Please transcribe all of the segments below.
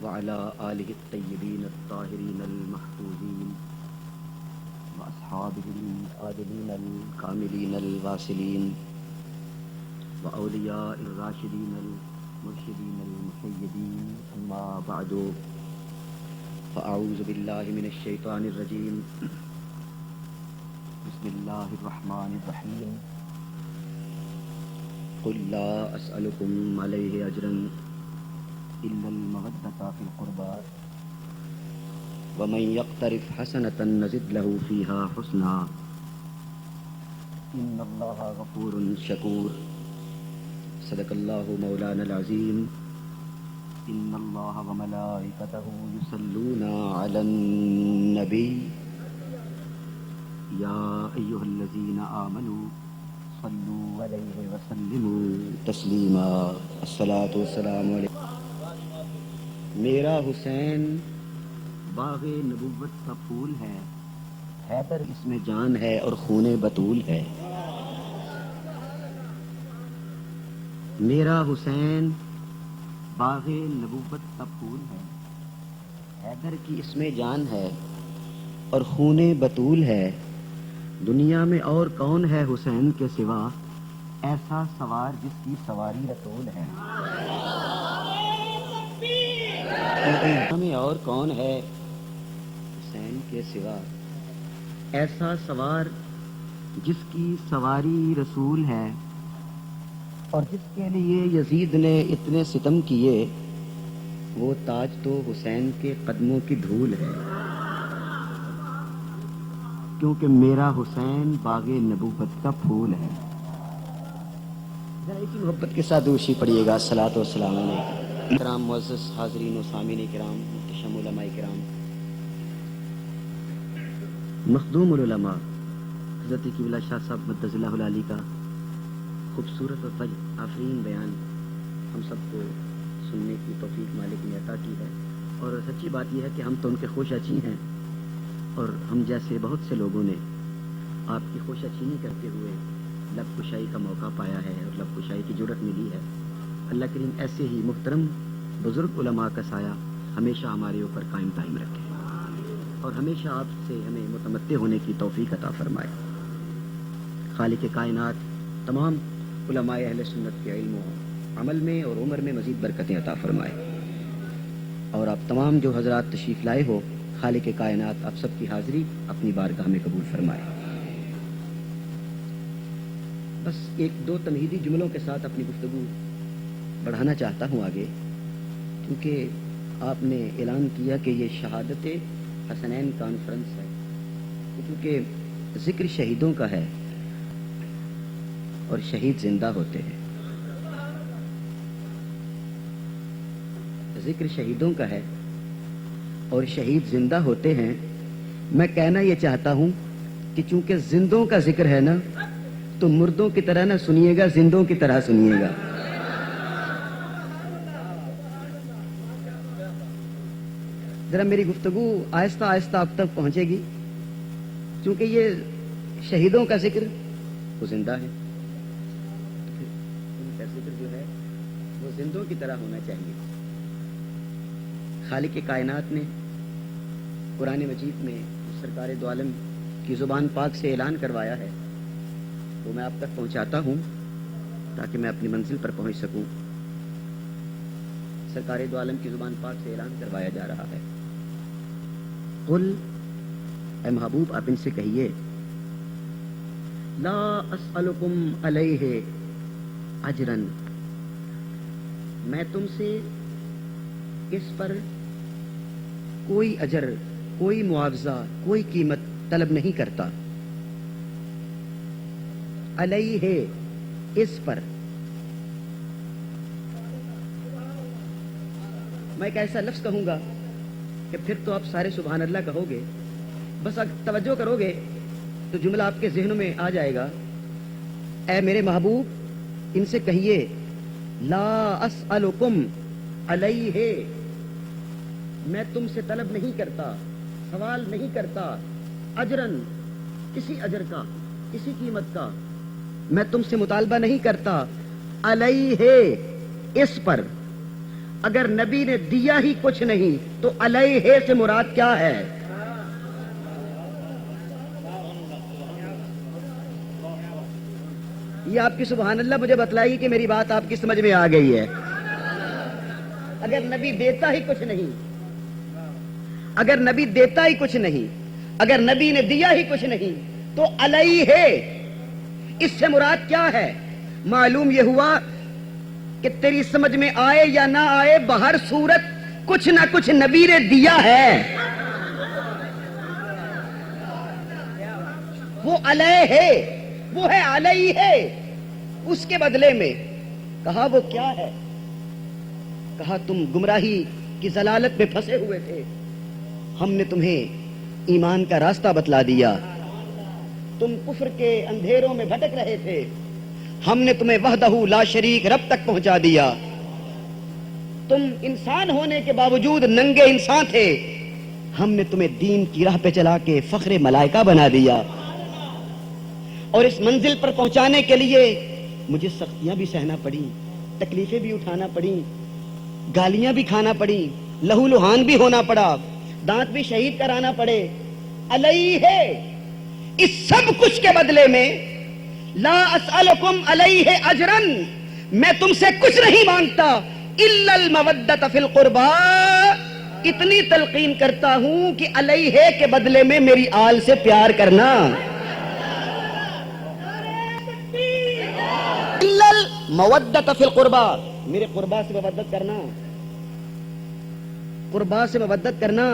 وعلى آله الطيبين الطاهرين المحفوظين وأصحابه العادلين الكاملين الواصلين وأولياء الراشدين المرشدين المسيدين أما بعد فأعوذ بالله من الشيطان الرجيم بسم الله الرحمن الرحيم قل لا أسألكم عليه أجرا إلا المودة في القربى ومن يقترف حسنة نزد له فيها حسنا إن الله غفور شكور صدق الله مولانا العظيم إن الله وملائكته يصلون على النبي يا أيها الذين آمنوا صلوا عليه وسلموا تسلیما الصلاۃ والسلام علیہ. میرا حسین باغ نبوت کا پھول ہے، حیدر اس میں جان ہے اور خون بطول ہے. میرا حسین باغ نبوت کا پھول ہے، حیدر کی اس میں جان ہے اور خون بطول ہے. دنیا میں اور کون ہے حسین کے سوا، ایسا سوار جس کی سواری رسول ہے. دنیا میں اور کون ہے حسین کے سوا، ایسا سوار جس کی سواری رسول ہے. اور جس کے لیے یزید نے اتنے ستم کیے، وہ تاج تو حسین کے قدموں کی دھول ہے. کیونکہ میرا حسین باغ نبوت کا پھول ہے. ذرا اسی محبت کے ساتھ دوشی پڑھیے گا. الصلاۃ والسلام علیکم. کرام معزز حاضرین و سامعین کرام، محتشم علماء کرام، مخدوم العلماء حضرت قبلہ شاہ صاحب مدظ اللہ العالی کا خوبصورت اور فجر آفرین بیان ہم سب کو سننے کی توفیق مالک نے عطا کی ہے. اور سچی بات یہ ہے کہ ہم تو ان کے خوش اچھی ہیں، اور ہم جیسے بہت سے لوگوں نے آپ کی خوش اچھینی کرتے ہوئے لب کشائی کا موقع پایا ہے اور لب کشائی کی جرت ملی ہے. اللہ کریم ایسے ہی محترم بزرگ علماء کا سایہ ہمیشہ ہمارے اوپر قائم دائم رکھے اور ہمیشہ آپ سے ہمیں متمتع ہونے کی توفیق عطا فرمائے. خالق کائنات تمام علماء اہل سنت کے علم و عمل میں اور عمر میں مزید برکتیں عطا فرمائے. اور آپ تمام جو حضرات تشریف لائے ہو، خالق کائنات آپ سب کی حاضری اپنی بارگاہ میں قبول فرمائے. بس ایک دو تمہیدی جملوں کے ساتھ اپنی گفتگو بڑھانا چاہتا ہوں آگے، کیونکہ آپ نے اعلان کیا کہ یہ شہادت حسنین کانفرنس ہے. کیونکہ ذکر شہیدوں کا ہے اور شہید زندہ ہوتے ہیں. ذکر شہیدوں کا ہے اور شہید زندہ ہوتے ہیں. میں کہنا یہ چاہتا ہوں کہ چونکہ زندوں کا ذکر ہے نا، تو مردوں کی طرح نہ سنیے گا، زندوں کی طرح سنیے گا. ذرا میری گفتگو آہستہ آہستہ آپ تک پہنچے گی، چونکہ یہ شہیدوں کا ذکر وہ زندہ ہے، ان کا ذکر جو ہے وہ زندوں کی طرح ہونا چاہیے. خالق کائنات نے قرآن مجید میں سرکار دو عالم کی زبان پاک سے اعلان کروایا ہے، وہ میں آپ تک پہنچاتا ہوں تاکہ میں اپنی منزل پر پہنچ سکوں. سرکار دو عالم کی زبان پاک سے اعلان کروایا جا رہا ہے. قل، اے محبوب آپ ان سے کہیے، لا اسألکم علیہ اجرا، میں تم سے اس پر کوئی اجر، کوئی معاوضہ، کوئی قیمت طلب نہیں کرتا. علیہ، اس پر. میں ایک ایسا لفظ کہوں گا کہ پھر تو آپ سارے سبحان اللہ کہو گے. بس اگر توجہ کرو گے تو جملہ آپ کے ذہنوں میں آ جائے گا. اے میرے محبوب ان سے کہیے، لا اسألکم علیہ، میں تم سے طلب نہیں کرتا، سوال نہیں کرتا، اجرن، کسی اجر کا، کسی قیمت کا میں تم سے مطالبہ نہیں کرتا. علیہ، اس پر. اگر نبی نے دیا ہی کچھ نہیں تو علیہ سے مراد کیا ہے؟ یہ آپ کی سبحان اللہ مجھے بتلائیے کہ میری بات آپ کی سمجھ میں آ گئی ہے۔ اگر نبی دیتا ہی کچھ نہیں، اگر نبی دیتا ہی کچھ نہیں، اگر نبی نے دیا ہی کچھ نہیں تو علیہ اس سے مراد کیا ہے؟ معلوم یہ ہوا کہ تیری سمجھ میں آئے یا نہ آئے، بہر صورت کچھ نہ کچھ نبی نے دیا ہے۔ وہ علیہ ہے، وہ ہے علیہ ہے، اس کے بدلے میں کہا وہ کیا ہے؟ کہا تم گمراہی کی ضلالت میں پھنسے ہوئے تھے، ہم نے تمہیں ایمان کا راستہ بتلا دیا، تم کفر کے اندھیروں میں بھٹک رہے تھے، ہم نے تمہیں وحدہ لا شریک رب تک پہنچا دیا، تم انسان ہونے کے باوجود ننگے انسان تھے، ہم نے تمہیں دین کی راہ پہ چلا کے فخر ملائکہ بنا دیا، اور اس منزل پر پہنچانے کے لیے مجھے سختیاں بھی سہنا پڑی، تکلیفیں بھی اٹھانا پڑی، گالیاں بھی کھانا پڑی، لہو لہان بھی ہونا پڑا، دانت بھی شہید کرانا پڑے، علیہ ہے۔ اس سب کچھ کے بدلے میں لا اسألکم علیہ اجرا، میں تم سے کچھ نہیں مانگتا الا المودۃ فی القربى، اتنی تلقین کرتا ہوں کہ علیہ کے بدلے میں میری آل سے پیار کرنا، الا المودۃ فی القربى، میرے قربا سے مودت کرنا، قربا سے مودت کرنا،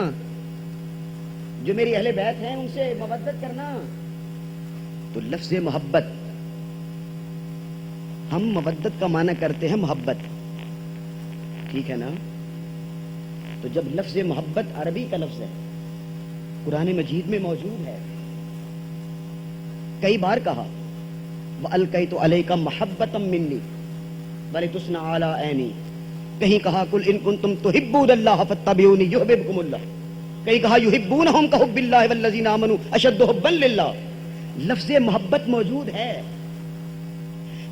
جو میری اہل بیت ہیں ان سے مودت کرنا۔ تو لفظ محبت، ہم مودت کا معنی کرتے ہیں محبت، ٹھیک ہے نا؟ تو جب لفظ محبت عربی کا لفظ ہے، قرآن مجید میں موجود ہے، کئی بار کہا وَأَلْقَيْتُ عَلَيْكَ مَحَبَّةً مِّنِّي وَلِتُصْنَعَ عَلَىٰ عَيْنِي، کہیں کہا قُلْ إِن كُنتُمْ تُحِبُّونَ اللَّهَ فَاتَّبِعُونِي يُحْبِبْكُمُ اللَّهُ، کہیں کہا يُحِبُّونَهُمْ كَحُبِّ اللَّهِ وَالَّذِينَ آمَنُوا أَشَدُّ حُبًّا لِلَّهِ، لفظ محبت موجود ہے۔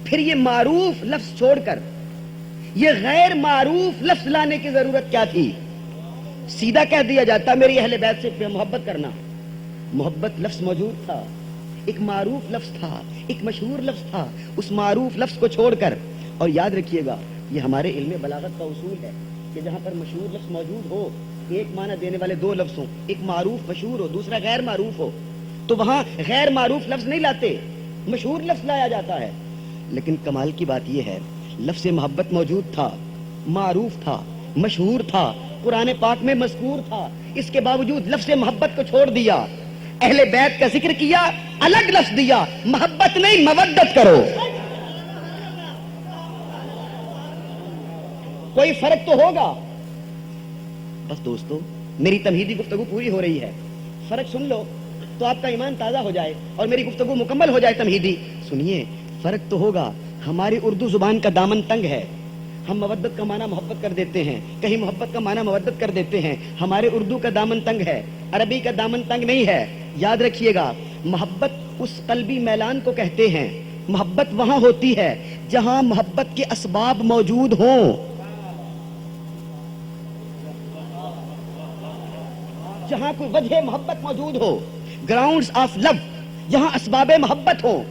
پھر یہ معروف لفظ چھوڑ کر یہ غیر معروف لفظ لانے کی ضرورت کیا تھی؟ سیدھا کہہ دیا جاتا میری اہل بیت سے محبت کرنا، محبت لفظ موجود تھا، ایک معروف لفظ تھا، ایک مشہور لفظ تھا، اس معروف لفظ کو چھوڑ کر، اور یاد رکھیے گا یہ ہمارے علم بلاغت کا اصول ہے کہ جہاں پر مشہور لفظ موجود ہو، ایک معنی دینے والے دو لفظ ہوں، ایک معروف مشہور ہو، دوسرا غیر معروف ہو، تو وہاں غیر معروف لفظ نہیں لاتے، مشہور لفظ لایا جاتا ہے۔ لیکن کمال کی بات یہ ہے لفظ محبت موجود تھا، معروف تھا، مشہور تھا، قرآن پاک میں مذکور تھا، اس کے باوجود لفظ محبت کو چھوڑ دیا، اہل بیت کا ذکر کیا، الگ لفظ دیا، محبت نہیں مودت کرو۔ کوئی فرق تو ہوگا؟ بس دوستو میری تمہیدی گفتگو پوری ہو رہی ہے، فرق سن لو تو آپ کا ایمان تازہ ہو جائے اور میری گفتگو مکمل ہو جائے تمہیدی۔ سنیے فرق تو ہوگا، ہماری اردو زبان کا دامن تنگ ہے، ہم مودت کا معنی محبت کر دیتے ہیں، کہیں محبت کا معنی مودت کر دیتے ہیں، ہمارے اردو کا دامن تنگ ہے، عربی کا دامن تنگ نہیں ہے۔ یاد رکھیے گا محبت اس قلبی میلان کو کہتے ہیں، محبت وہاں ہوتی ہے جہاں محبت کے اسباب موجود ہوں، جہاں کوئی وجہ محبت موجود ہو، گراؤنڈز آف لو، جہاں اسباب محبت ہو۔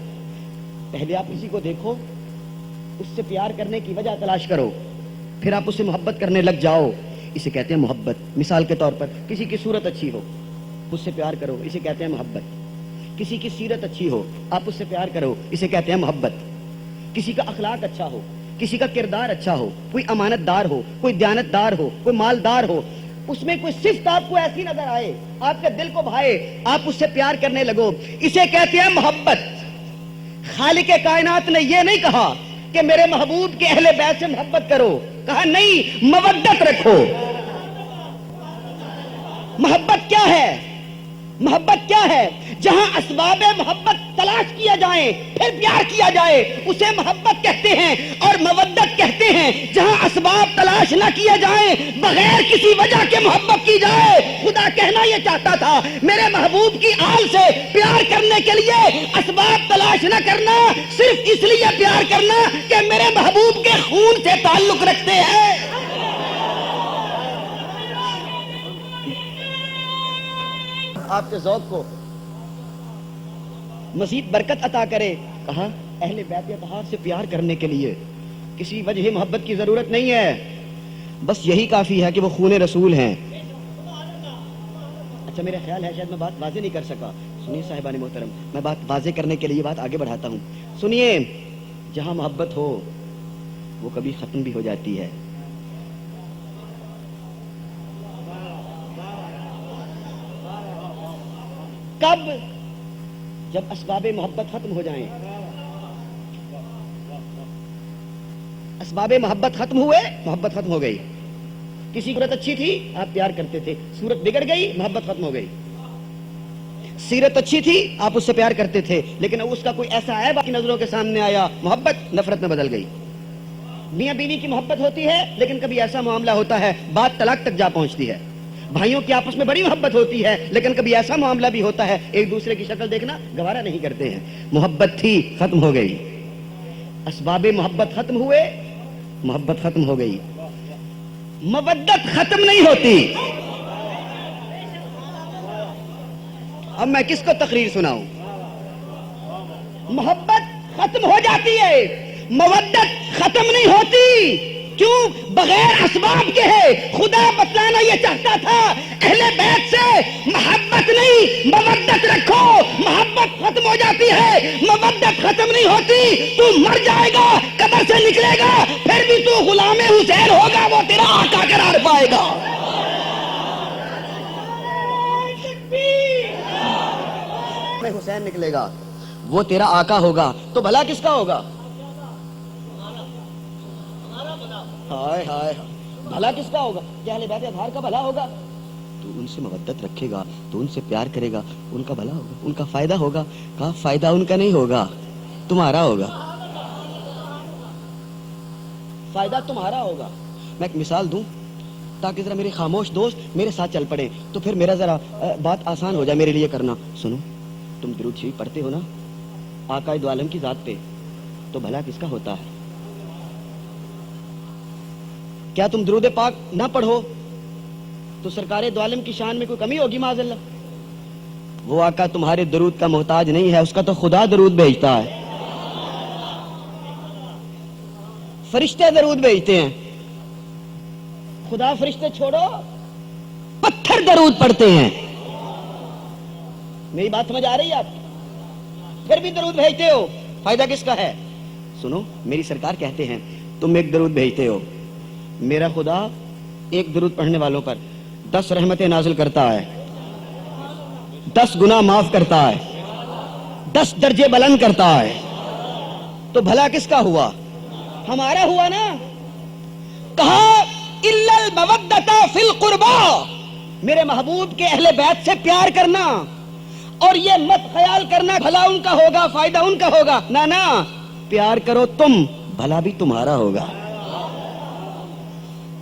پہلے آپ کسی کو دیکھو، اس سے پیار کرنے کی وجہ تلاش کرو، پھر آپ اس سے محبت کرنے لگ جاؤ، اسے کہتے ہیں محبت۔ مثال کے طور پر کسی کی صورت اچھی ہو، اس سے پیار کرو، اسے کہتے ہیں محبت۔ کسی کی سیرت اچھی ہو، آپ اس سے پیار کرو، اسے کہتے ہیں محبت۔ کسی کا اخلاق اچھا ہو، کسی کا کردار اچھا ہو، کوئی امانت دار ہو، کوئی دیانت دار ہو، کوئی مالدار ہو، اس میں کوئی صفت آپ کو ایسی نظر آئے، آپ کے دل کو بھائے، آپ اس سے پیار کرنے لگو، اسے کہتے ہیں محبت۔ خالق کائنات نے یہ نہیں کہا کہ میرے محبوب کے اہل بیت سے محبت کرو، کہا نہیں مودت رکھو۔ محبت کیا ہے؟ محبت کیا ہے؟ جہاں اسباب محبت تلاش کیا جائیں پھر پیار کیا جائے اسے محبت کہتے ہیں، اور مودت کہتے ہیں جہاں اسباب تلاش نہ کیے جائیں بغیر کسی وجہ کے محبت کی جائے۔ خدا کہنا یہ چاہتا تھا میرے محبوب کی آل سے پیار کرنے کے لیے اسباب تلاش نہ کرنا، صرف اس لیے پیار کرنا کہ میرے محبوب کے خون سے تعلق رکھتے ہیں۔ آپ کے ذوق کو مزید برکت عطا کرے. کہا اہل بیت اطہار سے پیار کرنے کے لیے کسی وجہ محبت کی ضرورت نہیں ہے، بس یہی کافی ہے کہ وہ خون رسول ہیں. اچھا میرا خیال ہے شاید میں بات واضح نہیں کر سکا. سنیے صاحبان محترم، میں بات واضح کرنے کے لیے بات آگے بڑھاتا ہوں. سنیے، جہاں محبت ہو وہ کبھی ختم بھی ہو جاتی ہے. کب؟ جب اسباب محبت ختم ہو جائیں. اسباب محبت ختم ہوئے، محبت ختم ہو گئی. کسی صورت اچھی تھی آپ پیار کرتے تھے، صورت بگڑ گئی، محبت ختم ہو گئی. سیرت اچھی تھی آپ اس سے پیار کرتے تھے، لیکن اس کا کوئی ایسا عیب آپ کی نظروں کے سامنے آیا، محبت نفرت میں بدل گئی. میاں بیوی کی محبت ہوتی ہے، لیکن کبھی ایسا معاملہ ہوتا ہے بات طلاق تک جا پہنچتی ہے. بھائیوں کی آپس میں بڑی محبت ہوتی ہے، لیکن کبھی ایسا معاملہ بھی ہوتا ہے ایک دوسرے کی شکل دیکھنا گوارا نہیں کرتے ہیں. محبت تھی، ختم ہو گئی. اسباب محبت ختم ہوئے، محبت ختم ہو گئی. مودت ختم نہیں ہوتی. اب میں کس کو تقریر سناؤں؟ محبت ختم ہو جاتی ہے، مودت ختم نہیں ہوتی. کیوں؟ بغیر اسباب کے ہے. خدا بتلانا یہ چاہتا تھا اہل بیت سے محبت نہیں مودت رکھو. محبت ختم ہو جاتی ہے، مودت ختم نہیں ہوتی. تو مر جائے گا، قبر سے نکلے گا، پھر بھی تو غلام حسین ہوگا، وہ تیرا آقا قرار پائے گا. حسین نکلے گا، وہ تیرا آقا ہوگا. تو بھلا کس کا ہوگا؟ ہائے ہائے، بھلا کس کا ہوگا؟ کیا اہل بیت اطہار کا بھلا ہوگا؟ تو ان سے مودت رکھے گا، تو ان سے پیار کرے گا، ان کا بھلا ہوگا، ان کا فائدہ ہوگا. کہا فائدہ ان کا نہیں ہوگا، تمہارا ہوگا. فائدہ تمہارا ہوگا. میں ایک مثال دوں تاکہ ذرا میرے خاموش دوست میرے ساتھ چل پڑے، تو پھر میرا ذرا بات آسان ہو جائے میرے لیے کرنا. سنو، تم درود شریف پڑھتے ہو نا آقا دو عالم کی ذات پہ، تو بھلا کس کا ہوتا ہے؟ کیا تم درود پاک نہ پڑھو تو سرکار دو عالم کی شان میں کوئی کمی ہوگی معاذ اللہ؟ وہ آقا تمہارے درود کا محتاج نہیں ہے، اس کا تو خدا درود بھیجتا ہے. فرشتے درود بھیجتے ہیں، خدا فرشتے چھوڑو، پتھر درود پڑھتے ہیں. میری بات سمجھ آ رہی ہے آپ؟ پھر بھی درود بھیجتے ہو، فائدہ کس کا ہے؟ سنو، میری سرکار کہتے ہیں تم ایک درود بھیجتے ہو، میرا خدا ایک درود پڑھنے والوں پر 10 رحمتیں نازل کرتا ہے، 10 گناہ معاف کرتا ہے، 10 درجے بلند کرتا ہے. تو بھلا کس کا ہوا؟ ہمارا ہوا نا. کہا الا المودۃ فی القربى، میرے محبوب کے اہل بیت سے پیار کرنا، اور یہ مت خیال کرنا بھلا ان کا ہوگا فائدہ ان کا ہوگا. نہ، پیار کرو تم، بھلا بھی تمہارا ہوگا،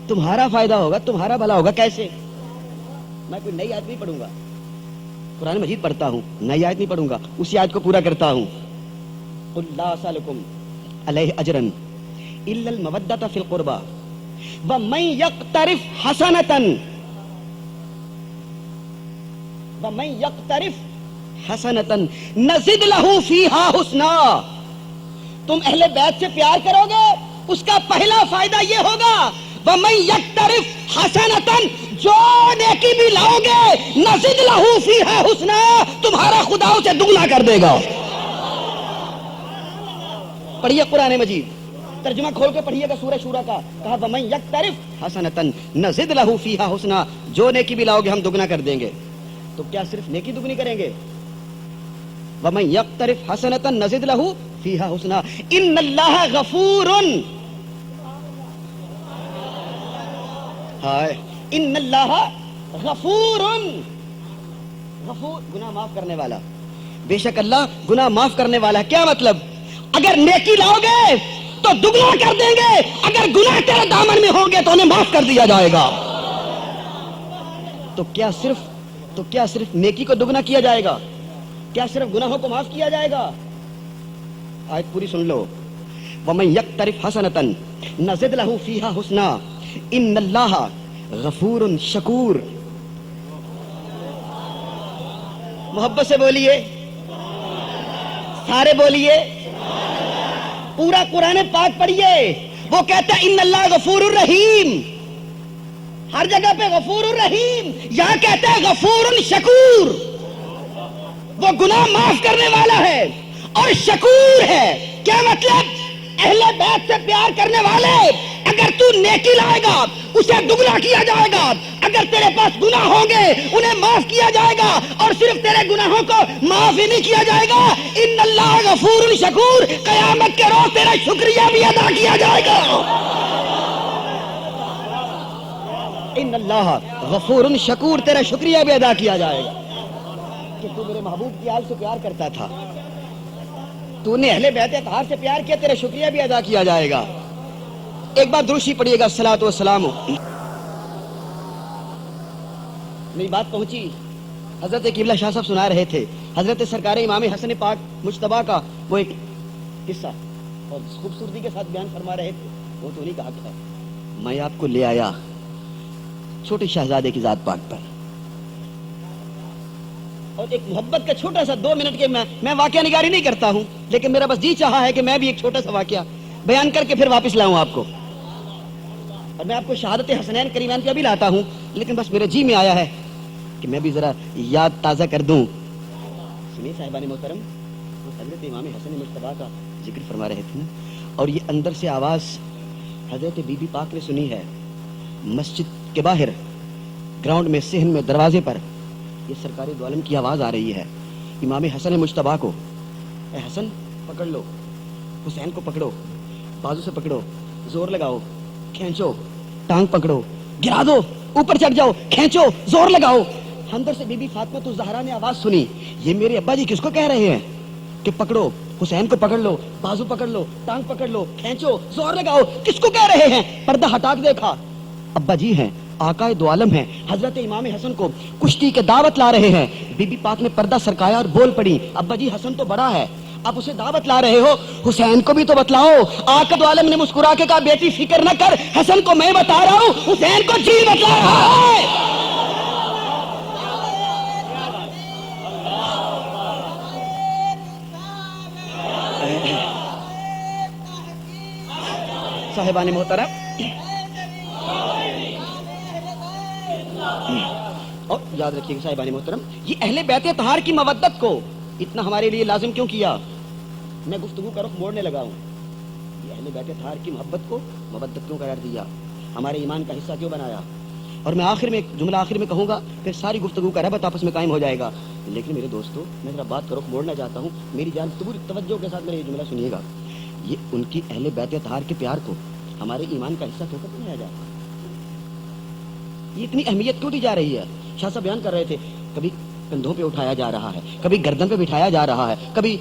تمہارا فائدہ ہوگا، تمہارا بھلا ہوگا. کیسے؟ میں کوئی نئی آیت نہیں پڑھوں گا، قرآن مجید پڑھتا ہوں، نئی آیت نہیں پڑھوں گا، اسی آیت کو پورا کرتا ہوں. قل لا اسألکم علیہ اجرا الا المودۃ فی القربى ومن یقترف حسنۃ نزد لہ فیہا حسنا. تم اہل بیت سے پیار کرو گے، اس کا پہلا فائدہ یہ ہوگا وَمَن يَقْتَرِفْ حَسَنَةً، جو نیکی بھی لاؤ گے نزد لہ فیہا حسنا، تمہارا خدا اسے دگنا کر دے گا. پڑھیے قرآن مجید، ترجمہ کھول کے پڑھیے گا سورہ شورا کا. کہا وَمَن يَقْتَرِفْ حَسَنَةً نَزِدْ لَهُ فِيهَا حُسْنًا، جو نیکی بھی لاؤ گے ہم دگنا کر دیں گے. تو کیا صرف نیکی دگنی کریں گے؟ وَمَن يَقْتَرِفْ حَسَنَةً نَزِدْ لَهُ فِيهَا حُسْنًا إِنَّ اللَّهَ غَفُورٌ. ہائے، ان اللہ غفور، غفور گناہ معاف کرنے والا. بے شک اللہ گناہ معاف کرنے والا ہے. کیا مطلب؟ اگر نیکی لاؤ گے تو دگنا کر دیں گے، اگر گناہ تیرے دامن میں ہوں گے تو انہیں معاف کر دیا جائے گا. تو کیا صرف نیکی کو دگنا کیا جائے گا؟ کیا صرف گناہوں کو معاف کیا جائے گا؟ آیت پوری سن لو. وَمَن يَقْتَرِفْ حَسَنَةً نَزِدْ لَهُ فِيهَا حُسْنًا إِنَّ اللَّهَ غَفُورٌ شَكُورٌ. محبت سے بولیے, سارے بولیے, پورا قرآن پاک پڑھیے. وہ کہتا ہے ان اللہ غفور الرحیم, ہر جگہ پہ غفور الرحیم, یہاں کہتا ہے غفور شکور. وہ گناہ معاف کرنے والا ہے اور شکور ہے. کیا مطلب؟ اہل بیت سے پیار کرنے والے, اگر تو نیکی لائے گا اسے دگنا کیا جائے گا, اگر تیرے پاس گناہ ہوں گے انہیں معاف کیا جائے گا, اور صرف تیرے گناہوں کو معاف ہی نہیں کیا جائے گا, ان اللہ غفور شکور, قیامت کے روز تیرا شکریہ بھی ادا کیا جائے گا. ان اللہ غفور شکور, تیرا شکریہ بھی ادا کیا جائے گا کہ تو میرے محبوب کی آل سے پیار کرتا تھا, تو نے اہل بیت اطہار سے پیار کیا, تیرا شکریہ بھی ادا کیا جائے گا. ایک بار درشی پڑھیے گا, الصلاۃ والسلام. میری بات پہنچی. حضرت قبلہ شاہ صاحب سنا رہے تھے حضرت سرکار امام حسن پاک مجتبیٰ کا وہ ایک قصہ, اور خوبصورتی کے ساتھ بیان فرما رہے تھے. وہ تو نہیں کہا تھا میں آپ کو لے آیا چھوٹے شہزادے کی ذات پاک پر, اور ایک محبت کا چھوٹا سا 2 منٹ کے, میں واقعہ نگاری نہیں کرتا ہوں, لیکن میرا بس جی چاہا ہے کہ میں بھی ایک چھوٹا سا واقعہ بیان کر کے پھر واپس لاؤں آپ کو. اور میں آپ کو شہادت حسنین کریمین پہ بھی لاتا ہوں, لیکن بس میرے جی میں آیا ہے کہ میں بھی ذرا یاد تازہ کر دوں. سنیے صاحبان محترم, حضرت امام حسن مجتبیٰ کا ذکر فرما رہے تھے نا, اور یہ اندر سے آواز حضرت بی بی پاک نے سنی ہے مسجد کے باہر گراؤنڈ میں, صحن میں, دروازے پر. یہ سرکار دو عالم کی آواز آ رہی ہے امام حسن مجتبیٰ کو, اے حسن پکڑ لو, حسین کو پکڑو, بازو سے پکڑو, زور لگاؤ, کھینچو, ٹانگ پکڑو, گرا دو, اوپر چڑھ جاؤ, کھینچو, زور لگاؤ. اندر سے بی بی فاطمہ الزہرا نے آواز سنی, یہ میرے ابا جی کس کو کہہ رہے ہیں کہ پکڑو, حسین کو پکڑ لو, بازو پکڑ لو, ٹانگ پکڑ لو, کھینچو, زور لگاؤ, کس کو کہہ رہے ہیں؟ پردہ ہٹا کے دیکھا, ابا جی ہیں, آقائے دو عالم ہیں, حضرت امام حسن کو کشتی کے دعوت لا رہے ہیں. بی بی پاک نے پردہ سرکایا اور بول پڑی, ابا جی حسن تو بڑا ہے, اب اسے دعوت لا رہے ہو, حسین کو بھی تو بتلاؤ. آقا دو عالم نے مسکرا کے کہا, بیٹی فکر نہ کر, حسن کو میں بتا رہا ہوں, حسین کو جی بتلا رہا ہے. صاحبان محترم, اور یاد رکھیے صاحبان محترم, یہ اہل بیت اطہار کی مودت کو اتنا ہمارے لیے لازم کیوں کیا؟ میں گفتگو کا رخ موڑنے لگا ہوں. یہ اہل بیت اطہار کی محبت کو مودت کیوں قرار دیا, ہمارے ایمان کا حصہ کیوں بنایا؟ اور میں آخر میں ایک جملہ آخر میں کہوں گا, پھر ساری گفتگو کا ربط آپس میں قائم ہو جائے گا. لیکن میرے دوستو, میں ذرا بات کا رخ موڑنا چاہتا ہوں, میری جان پوری توجہ کے ساتھ میرا یہ جملہ سنیے گا. یہ ان کی اہل بیت اطہار کے پیار کو ہمارے ایمان کا حصہ کیوں بنایا جائے؟ یہ اتنی اہمیت کیوں دی جا رہی ہے؟ شاہ صاحب بیان کر رہے تھے, کبھی کندھوں پہ اٹھایا جا رہا ہے, کبھی گردن پہ بٹھایا جا رہا ہے, کبھی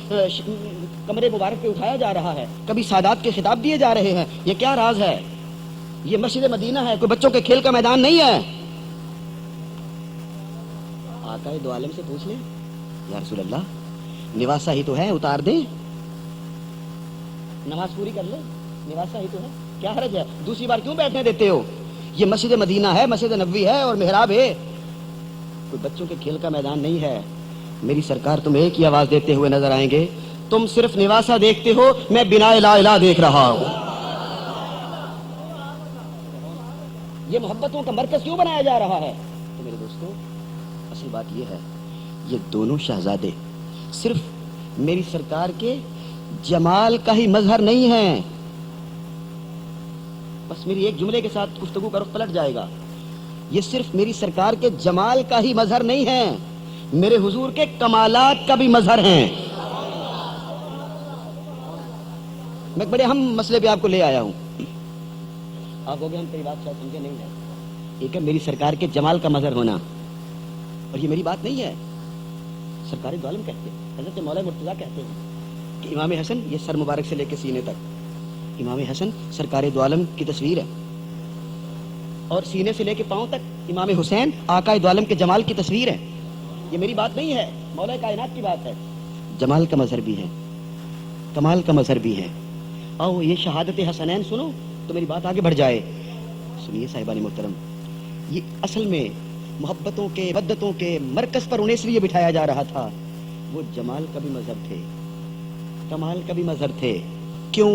کمرے مبارک پہ اٹھایا جا رہا ہے, کبھی سادات کے خطاب دیے جا رہے ہیں. یہ کیا راز ہے؟ یہ مسجد مدینہ ہے, کوئی بچوں کے کھیل کا میدان نہیں ہے. آقا دو عالم سے پوچھ لیں, یا رسول اللہ نواسا ہی تو ہے, اتار دیں, نماز پوری کر لیں, نواسا ہی تو ہے, کیا حرج ہے, دوسری بار کیوں بیٹھنے دیتے ہو؟ یہ مسجد مدینہ ہے, مسجد نبوی ہے اور محراب ہے, کوئی بچوں کے کھیل کا میدان نہیں ہے. میری سرکار تم ایک ہی آواز دیتے ہوئے نظر آئیں گے, تم صرف نواسا دیکھتے ہو, میں بنا لا الہ دیکھ رہا ہوں. یہ محبتوں کا مرکز کیوں بنایا جا رہا ہے؟ تو میرے دوستوں, اصل بات یہ ہے, یہ دونوں شہزادے صرف میری سرکار کے جمال کا ہی مظہر نہیں ہیں. بس میری ایک جملے کے ساتھ گفتگو کا رخ پلٹ جائے گا. یہ صرف میری سرکار کے جمال کا ہی مظہر نہیں ہے, میرے حضور کے کمالات کا بھی مظہر ہیں. میں بڑے اہم مسئلے پہ آپ کو لے آیا ہوں. آپ ہو گئے ہم تیری بات شاید سمجھے نہیں ہے. ایک ہے میری سرکار کے جمال کا مظہر ہونا, اور یہ میری بات نہیں ہے, سرکار دو عالم کہتے ہیں, حضرت مولا مرتضیٰ کہتے ہیں کہ امام حسن, یہ سر مبارک سے لے کے سینے تک, امام حسن سرکار دو عالم کی تصویر ہے, اور سینے سے لے کے پاؤں تک امام حسین آقا دو عالم کے جمال کی تصویر ہے. یہ میری بات نہیں ہے, مولا کائنات کی بات ہے. جمال کا مظہر بھی ہے, کمال کا مظہر بھی ہے. آؤ یہ شہادت حسنین سنو تو میری بات آگے بڑھ جائے. سنیے صاحبان محترم, یہ اصل میں محبتوں کے بدتوں کے مرکز پر انہیں اس لیے بٹھایا جا رہا تھا، وہ جمال کا بھی مظہر تھے، کمال کا بھی مظہر تھے. کیوں؟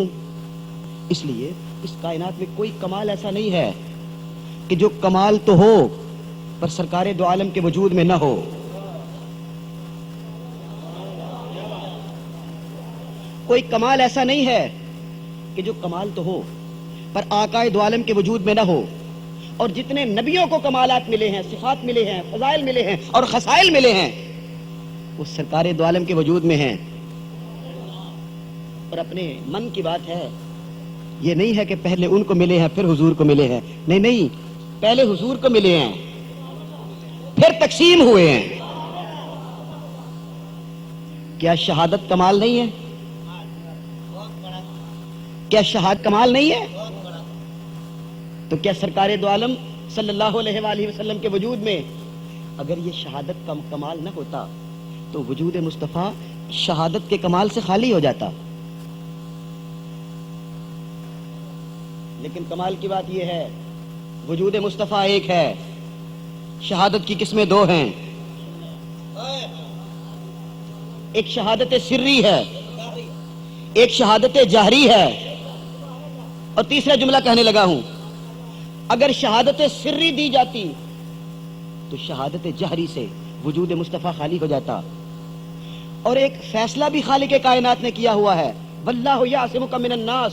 اس لیے اس کائنات میں کوئی کمال ایسا نہیں ہے کہ جو کمال تو ہو پر سرکار دو عالم کے وجود میں نہ ہو. کوئی کمال ایسا نہیں ہے کہ جو کمال تو ہو پر آقا دو عالم کے وجود میں نہ ہو. اور جتنے نبیوں کو کمالات ملے ہیں، صفات ملے ہیں، فضائل ملے ہیں اور خصائل ملے ہیں، وہ سرکار دو عالم کے وجود میں ہیں. اور اپنے من کی بات ہے، یہ نہیں ہے کہ پہلے ان کو ملے ہیں پھر حضور کو ملے ہیں. نہیں، پہلے حضور کو ملے ہیں پھر تقسیم ہوئے ہیں. کیا شہادت کمال نہیں ہے؟ کیا شہادت کمال نہیں ہے؟ تو کیا سرکار دو عالم صلی اللہ علیہ وآلہ وسلم کے وجود میں اگر یہ شہادت کا کمال نہ ہوتا تو وجود مصطفیٰ شہادت کے کمال سے خالی ہو جاتا. لیکن کمال کی بات یہ ہے، وجود مصطفیٰ ایک ہے، شہادت کی قسمیں دو ہیں. ایک شہادت سری ہے، ایک شہادت جہری ہے. اور تیسرا جملہ کہنے لگا ہوں، اگر شہادت سری دی جاتی تو شہادت جہری سے وجود مصطفیٰ خالی ہو جاتا. اور ایک فیصلہ بھی خالق کائنات نے کیا ہوا ہے، واللہ یعصمک من الناس،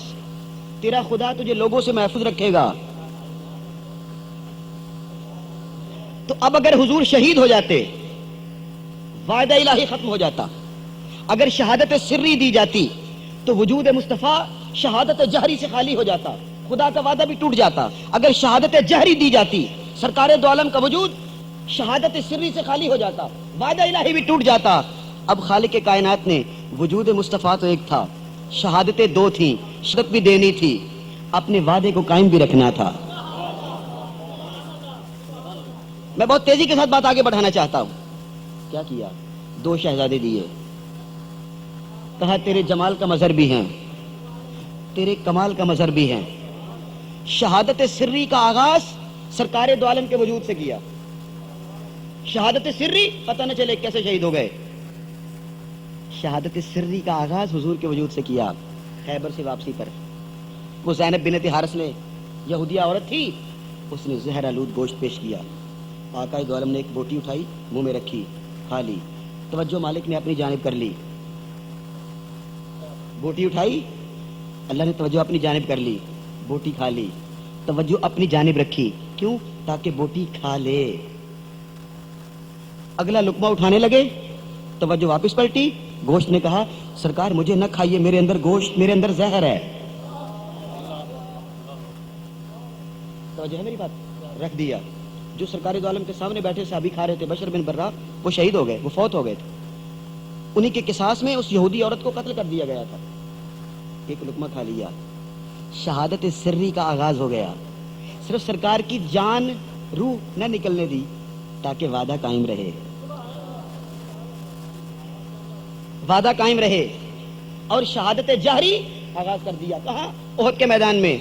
تیرا خدا تجھے لوگوں سے محفوظ رکھے گا. تو اب اگر حضور شہید ہو جاتے وعدہ الہی ختم ہو جاتا. اگر شہادت سری دی جاتی تو وجود مصطفیٰ شہادت جہری سے خالی ہو جاتا، خدا کا وعدہ بھی ٹوٹ جاتا. اگر شہادت جہری دی جاتی سرکار دو عالم کا وجود شہادت سری سے خالی ہو جاتا، وعدہ الہی بھی ٹوٹ جاتا. اب خالق کائنات نے وجود مصطفیٰ تو ایک تھا، شہادتیں دو تھیں، شہادت بھی دینی تھی، اپنے وعدے کو قائم بھی رکھنا تھا. میں بہت تیزی کے ساتھ بات آگے بڑھانا چاہتا ہوں. کیا کیا؟ دو شہزادے دیے، کہا تیرے جمال کا مظہر بھی ہیں، تیرے کمال کا مظہر بھی ہیں. شہادت سری کا آغاز سرکار دو عالم کے وجود سے کیا. شہادت سری پتہ نہ چلے کیسے شہید ہو گئے. شہادت سری کا آغاز حضور کے وجود سے کیا. خیبر سے واپسی پر وہ زینب بنت حارث نے، یہودیہ عورت تھی، اس نے زہر آلود گوشت پیش کیا. آقا دو عالم نے ایک بوٹی اٹھائی، منہ میں رکھی، کھا لی. توجہ مالک نے اپنی جانب کر لی. بوٹی اٹھائی، اللہ نے توجہ اپنی جانب کر لی، بوٹی کھا لی. توجہ اپنی جانب رکھی، کیوں؟ تاکہ بوٹی کھا لے. اگلا لقمہ اٹھانے لگے، توجہ واپس پلٹی. گوشت نے کہا سرکار مجھے نہ کھائیے، میرے اندر گوشت، میرے اندر زہر ہے. توجہ ہے میری بات؟ رکھ دیا. جو سرکار دو عالم کے سامنے بیٹھے صحابی کھا رہے تھے، بشر بن برا، وہ شہید ہو گئے، وہ فوت ہو گئے تھے. انہی کے قصاص میں اس یہودی عورت کو قتل کر دیا گیا تھا. ایک لقمہ کھا لیا، شہادت سری کا آغاز ہو گیا. صرف سرکار کی جان، روح نہ نکلنے دی تاکہ وعدہ قائم رہے، وعدہ قائم رہے. اور شہادت جہری آغاز کر دیا. کہاں؟ احد کے میدان میں.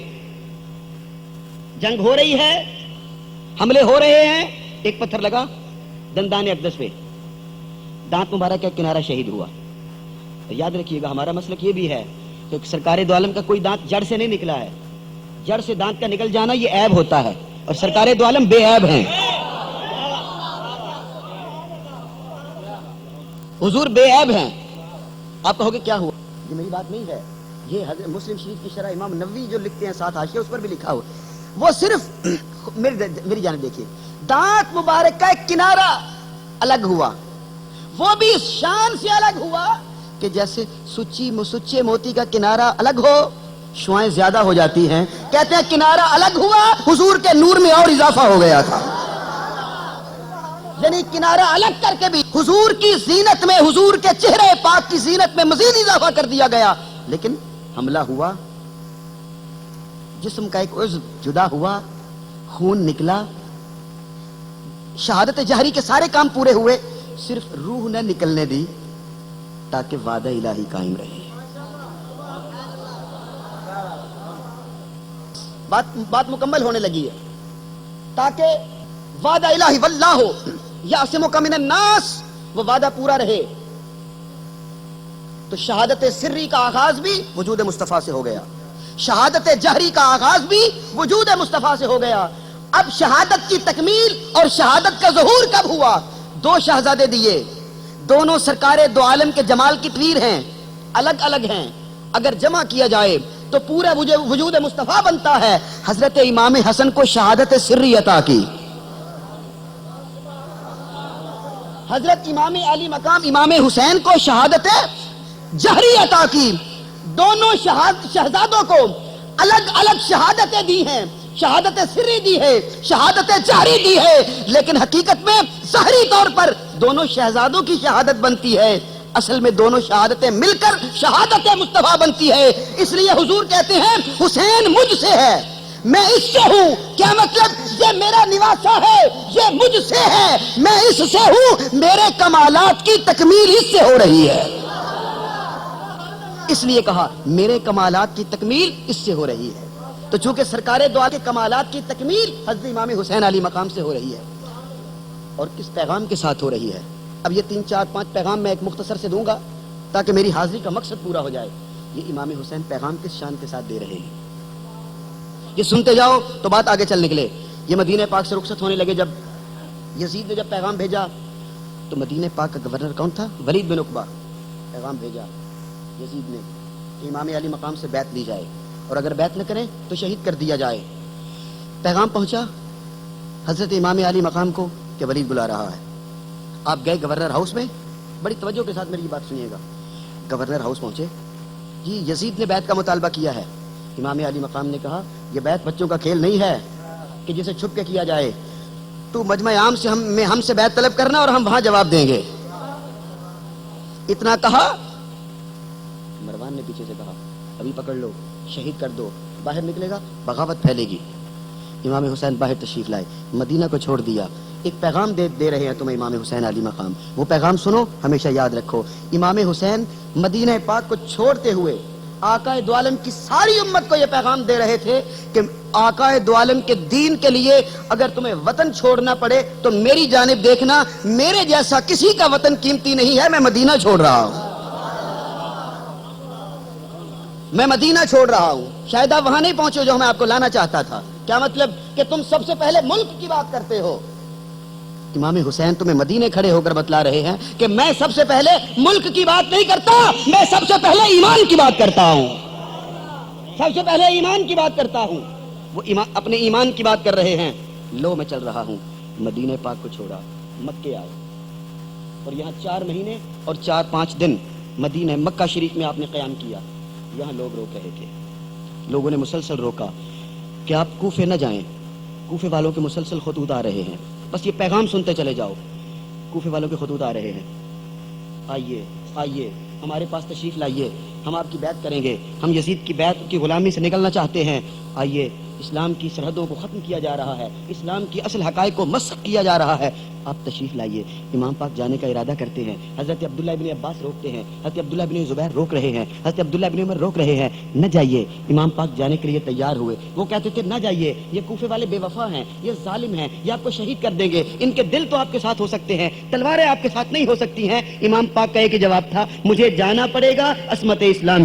جنگ ہو رہی ہے، حملے ہو رہے ہیں، ایک پتھر لگا دندان اقدس پہ، دانت مبارک کا کنارہ شہید ہوا. تو یاد رکھیے گا ہمارا مسلک یہ بھی ہے کہ سرکار دو عالم کا کوئی دانت جڑ سے نہیں نکلا ہے. جڑ سے دانت کا نکل جانا یہ عیب ہوتا ہے، اور سرکار دو عالم بے عیب ہیں. حضور بے عیب ہیں. آپ کہو گے کیا ہوا؟ یہ میری بات نہیں ہے، یہ حضرت مسلم شریف کی شرح امام نووی جو لکھتے ہیں ساتھ حاشیہ، اس پر بھی لکھا ہو. وہ صرف میری جانب دیکھیے، دانت مبارک کا ایک کنارہ الگ ہوا، وہ بھی اس شان سے الگ ہوا کہ جیسے سچے موتی کا کنارہ الگ ہو، شعائیں زیادہ ہو جاتی ہیں. کہتے ہیں کنارہ الگ ہوا، حضور کے نور میں اور اضافہ ہو گیا تھا. یعنی کنارہ الگ کر کے بھی حضور کی زینت میں، حضور کے چہرے پاک کی زینت میں مزید اضافہ کر دیا گیا. لیکن حملہ ہوا، جسم کا ایک عضو جدا ہوا، خون نکلا، شہادت جہری کے سارے کام پورے ہوئے، صرف روح نہ نکلنے دی تاکہ وعدہ الہی قائم رہے. بات مکمل ہونے لگی ہے. تاکہ وعدہ الہی واللہ یعصمک من الناس، وہ وعدہ پورا رہے. تو شہادت سری کا آغاز بھی وجود مصطفیٰ سے ہو گیا، شہادت جہری کا آغاز بھی وجود مصطفیٰ سے ہو گیا. اب شہادت کی تکمیل اور شہادت کا ظہور کب ہوا؟ دو شہزادے دیے، دونوں سرکار دو عالم کے جمال کی تصویر ہیں، الگ الگ ہیں، اگر جمع کیا جائے تو پورا وجود مصطفیٰ بنتا ہے. حضرت امام حسن کو شہادت سری عطا کی، حضرت امام علی مقام امام حسین کو شہادت جہری عطا کی. دونوں شہزادوں کو الگ الگ شہادتیں دی ہیں، شہادت سری دی ہے، شہادت جہری دی ہے، لیکن حقیقت میں ظاہری طور پر دونوں شہزادوں کی شہادت بنتی ہے، اصل میں دونوں شہادتیں مل کر شہادت مصطفیٰ بنتی ہے. اس لیے حضور کہتے ہیں حسین مجھ سے ہے، میں اس سے ہوں. کیا مطلب؟ یہ میرا نواسا ہے، یہ مجھ سے ہے، میں اس سے ہوں، میرے کمالات کی تکمیل اس سے ہو رہی ہے. اس لیے کہا میرے کمالات کی تکمیل اس سے ہو رہی ہے. تو چونکہ سرکار دو عالم کے کمالات کی تکمیل حضرت امام حسین علی مقام سے ہو رہی ہے، اور کس پیغام کے ساتھ ہو رہی ہے. اب یہ 3 4 5 پیغام میں ایک مختصر سے دوں گا تاکہ میری حاضری کا مقصد پورا ہو جائے. یہ امام حسین پیغام کس شان کے ساتھ دے رہے ہیں، یہ سنتے جاؤ تو بات آگے چل نکلے. یہ مدینہ پاک سے رخصت ہونے لگے، جب یزید نے جب پیغام بھیجا تو مدینہ پاک کا گورنر کون تھا؟ ولید بن عقبہ. پیغام بھیجا یزید نے کہ امام علی مقام سے بیعت لی جائے، اور اگر بیعت نہ کریں تو شہید کر دیا جائے. پیغام پہنچا حضرت امام علی مقام کو کہ ولید بلا رہا ہے. آپ گئے گورنر ہاؤس میں، بڑی توجہ کے ساتھ میری یہ بات سنیے گا. گورنر ہاؤس پہنچے، جی یزید نے بیعت کا مطالبہ کیا ہے. امام علی مقام نے کہا یہ بیعت بچوں کا کھیل نہیں ہے کہ جسے چھپ کے کیا جائے. تو مجمع عام سے ہم سے بیعت طلب کرنا اور ہم وہاں جواب دیں گے. اتنا کہا، مروان نے پیچھے سے کہا ابھی پکڑ لو، شہید کر دو، باہر نکلے گا بغاوت پھیلے گی. امام حسین باہر تشریف لائے، مدینہ کو چھوڑ دیا. ایک پیغام دے رہے ہیں تمہیں امام حسین علی مقام، وہ پیغام سنو، ہمیشہ یاد رکھو. امام حسین مدینہ پاک کو چھوڑتے ہوئے آقا دو عالم کی ساری امت کو یہ پیغام دے رہے تھے کہ آقا دو عالم کے دین کے لیے اگر تمہیں وطن چھوڑنا پڑے تو میری جانب دیکھنا، میرے جیسا کسی کا وطن قیمتی نہیں ہے، میں مدینہ چھوڑ رہا ہوں، میں مدینہ چھوڑ رہا ہوں. شاید آپ وہاں نہیں پہنچے جو میں آپ کو لانا چاہتا تھا. کیا مطلب؟ کہ تم سب سے پہلے ملک کی بات کرتے ہو. امام حسین تمہیں مدینے کھڑے ہو کر بتلا رہے ہیں کہ میں سب سے پہلے ملک کی بات نہیں کرتا، میں سب سے پہلے ایمان کی بات کرتا ہوں، سب سے پہلے ایمان کی بات کرتا ہوں. وہ اپنے ایمان کی بات کر رہے ہیں. لو میں چل رہا ہوں. مدینہ پاک کو چھوڑا، مکے آئے، اور یہاں 4 مہینے اور 4-5 دن مدینہ مکہ شریف میں آپ نے قیام کیا. یہاں لوگ روک رہے تھے، لوگوں نے مسلسل روکا کہ آپ کوفے نہ جائیں، کوفے والوں کے مسلسل خطوط آ رہے ہیں، بس یہ پیغام سنتے چلے جاؤ. کوفے والوں کے خطوط آ رہے ہیں، آئیے آئیے ہمارے پاس تشریف لائیے، ہم آپ کی بیعت کریں گے، ہم یزید کی بیعت کی غلامی سے نکلنا چاہتے ہیں، آئیے، اسلام کی سرحدوں کو ختم کیا جا رہا ہے، اسلام کی اصل حقائق کو مسخ کیا جا رہا ہے، آپ تشریف لائیے. امام پاک جانے کا ارادہ کرتے ہیں. حضرت عبداللہ ابن عباس روکتے ہیں، حضرت عبداللہ ابن زبیر روک رہے ہیں، حضرت عبداللہ ابن عمر روک رہے ہیں. نہ جائیے. امام پاک جانے کے لیے تیار ہوئے. وہ کہتے تھے نہ جائیے، یہ کوفے والے بے وفا ہیں، یہ ظالم ہیں، یہ آپ کو شہید کر دیں گے، ان کے دل تو آپ کے ساتھ ہو سکتے ہیں، تلواریں آپ کے ساتھ نہیں ہو سکتی ہیں. امام پاک کا ایک جواب تھا، مجھے جانا پڑے گا عصمت اسلام